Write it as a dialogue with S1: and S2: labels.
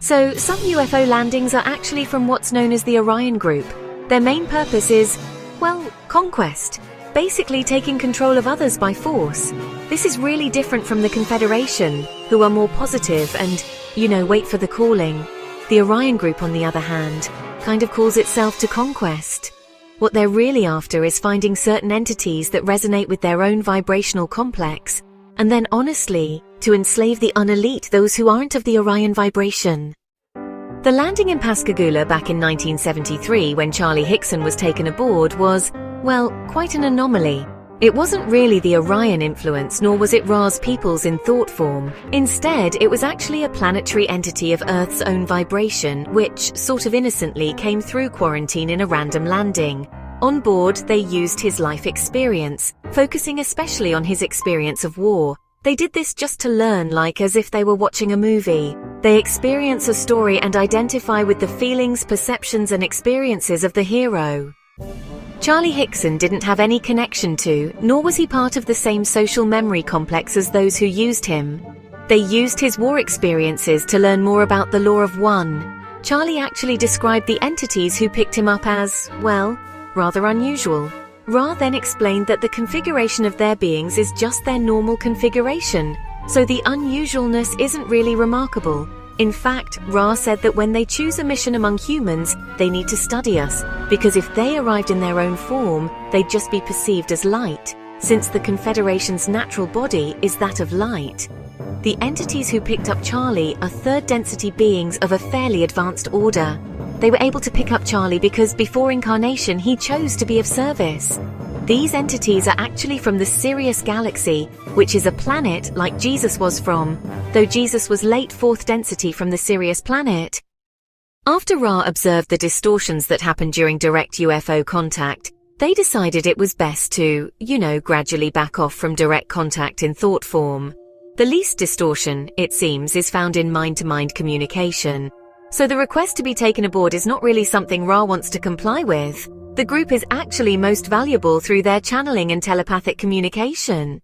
S1: So some UFO landings are actually from what's known as the Orion group. Their main purpose is, well, conquest. Basically taking control of others by force. This is really different from the Confederation, who are more positive and, wait for the calling. The Orion group, on the other hand, kind of calls itself to conquest. What they're really after is finding certain entities that resonate with their own vibrational complex, and then honestly, to enslave the unelite, those who aren't of the Orion vibration. The landing in Pascagoula back in 1973, when Charlie Hickson was taken aboard, was, well, quite an anomaly. It wasn't really the Orion influence, nor was it Ra's peoples in thought form. Instead, it was actually a planetary entity of Earth's own vibration, which, sort of innocently, came through quarantine in a random landing. On board, they used his life experience, focusing especially on his experience of war. They did this just to learn, like as if they were watching a movie. They experience a story and identify with the feelings, perceptions, and experiences of the hero. Charlie Hickson didn't have any connection to, nor was he part of the same social memory complex as those who used him. They used his war experiences to learn more about the L.o.1. Charlie actually described the entities who picked him up as, well, rather unusual. Ra then explained that the configuration of their beings is just their normal configuration, so the unusualness isn't really remarkable. In fact, Ra said that when they choose a mission among humans, they need to study us, because if they arrived in their own form, they'd just be perceived as light, since the Confederation's natural body is that of light. The entities who picked up Charlie are third-density beings of a fairly advanced order. They were able to pick up Charlie because before incarnation he chose to be of service. These entities are actually from the Sirius galaxy, which is a planet like Jesus was from, though Jesus was late fourth density from the Sirius planet. After Ra observed the distortions that happened during direct UFO contact, they decided it was best to, gradually back off from direct contact in thought form. The least distortion, it seems, is found in mind-to-mind communication. So the request to be taken aboard is not really something Ra wants to comply with. The group is actually most valuable through their channeling and telepathic communication.